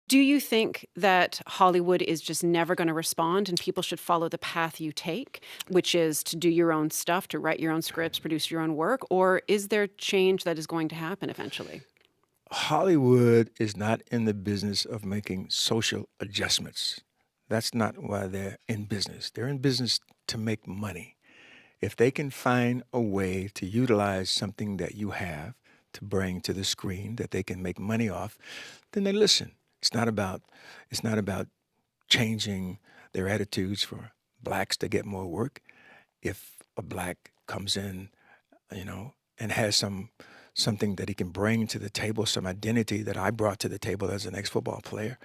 Do you think that Hollywood is just never going to respond and people should follow the path you take, which is to do your own stuff, to write your own scripts, produce your own work? Or is there change that is going to happen eventually? Hollywood is not in the business of making social adjustments. That's not why they're in business. They're in business to make money. If they can find a way to utilize something that you have to bring to the screen that they can make money off, then they listen. It's not about changing their attitudes for blacks to get more work. If a black comes in, and has something that he can bring to the table, some identity that I brought to the table as an ex-football player,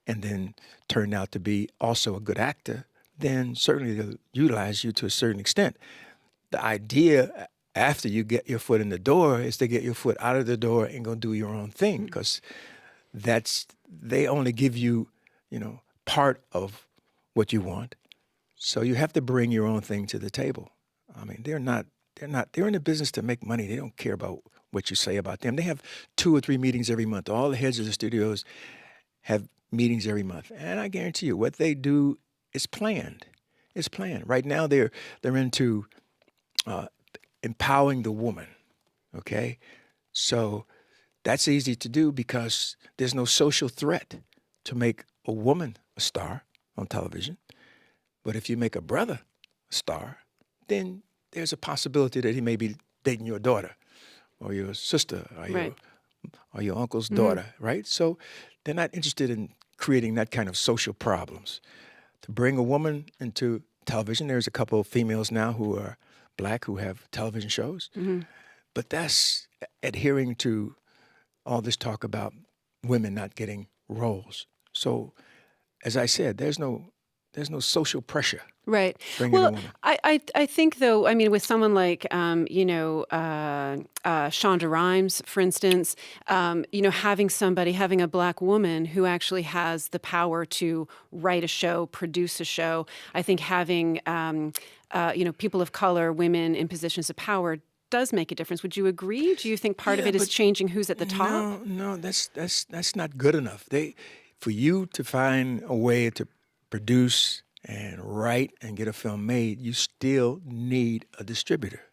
and then turned out to be also a good actor, then certainly they'll utilize you to a certain extent. The idea after you get your foot in the door is to get your foot out of the door and go do your own thing, because they only give you, part of what you want. So you have to bring your own thing to the table. I mean, they're in the business to make money. They don't care about what you say about them. They have 2 or 3 meetings every month. All the heads of the studios have meetings every month. And I guarantee you what they do is planned. It's planned. Right now they're into empowering the woman. Okay? So that's easy to do because there's no social threat to make a woman a star on television. But if you make a brother a star, then there's a possibility that he may be dating your daughter or your sister or Right. your uncle's daughter, right? So they're not interested in creating that kind of social problems. To bring a woman into television, there's a couple of females now who are black who have television shows, but that's adhering to all this talk about women not getting roles. So, as I said, there's no social pressure Right. bringing a Well, woman. I think though, I mean, with someone like, Shonda Rhimes, for instance, having a black woman who actually has the power to write a show, produce a show. I think having, people of color, women in positions of power does make a difference. Would you agree? Do you think part of Yeah, it is but changing who's at the top? no, that's not good enough. For you to find a way to produce and write and get a film made, you still need a distributor.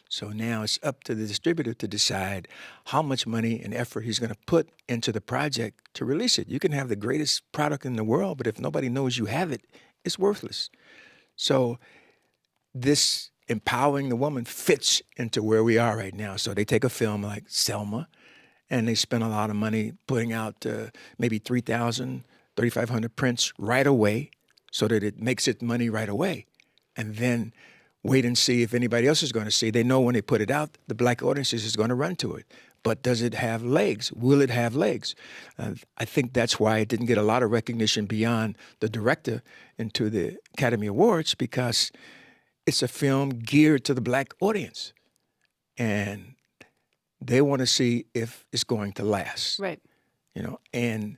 So now it's up to the distributor to decide how much money and effort he's going to put into the project to release it. You can have the greatest product in the world, but if nobody knows you have it, it's worthless. So this empowering the woman fits into where we are right now. So they take a film like Selma, and they spend a lot of money putting out maybe 3,000, 3,500 prints right away so that it makes it money right away. And then wait and see if anybody else is going to see. They know when they put it out, the black audiences is going to run to it. But does it have legs? Will it have legs? I think that's why it didn't get a lot of recognition beyond the director into the Academy Awards, because it's a film geared to the black audience. And they want to see if it's going to last. Right. And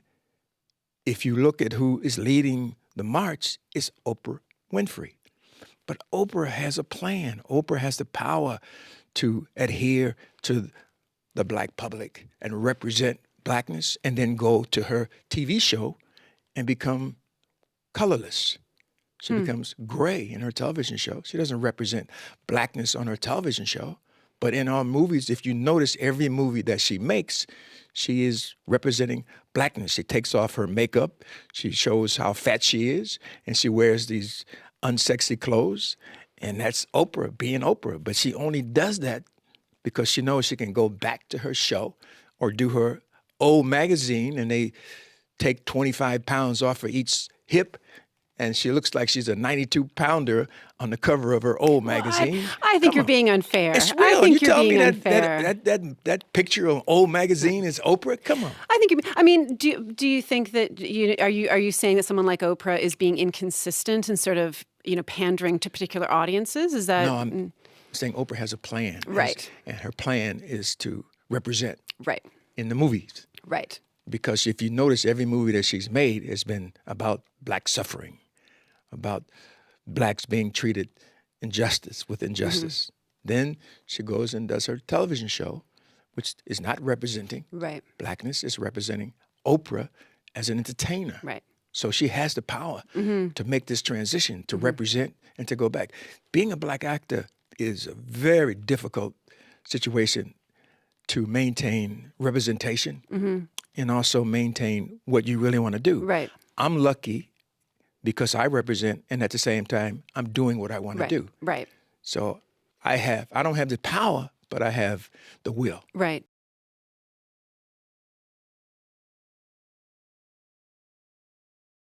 if you look at who is leading the march, it's Oprah Winfrey. But Oprah has a plan. Oprah has the power to adhere to the black public and represent blackness, and then go to her TV show and become colorless. She becomes gray in her television show. She doesn't represent blackness on her television show. But in our movies, if you notice every movie that she makes, she is representing blackness. She takes off her makeup. She shows how fat she is, and she wears these unsexy clothes. And that's Oprah being Oprah. But she only does that because she knows she can go back to her show or do her old magazine, and they take 25 pounds off of each hip, and she looks like she's a 92-pounder on the cover of her old magazine. I think you're being unfair. It's I real. think You you're tell me being that unfair. that picture of old magazine is Oprah? Come on. I think. I mean, do you think that are you saying that someone like Oprah is being inconsistent and sort of pandering to particular audiences? Is that No, I'm saying Oprah has a plan. Right. And her plan is to represent right? in the movies. Right. Because if you notice, every movie that she's made has been about black suffering, about blacks being treated with injustice. Then she goes and does her television show, which is not representing Right. blackness. It's representing Oprah as an entertainer. Right. So she has the power to make this transition, to represent and to go back. Being a black actor is a very difficult situation to maintain representation and also maintain what you really want to do. Right. I'm lucky because I represent, and at the same time, I'm doing what I want to do. Right. So I don't have the power, but I have the will. Right.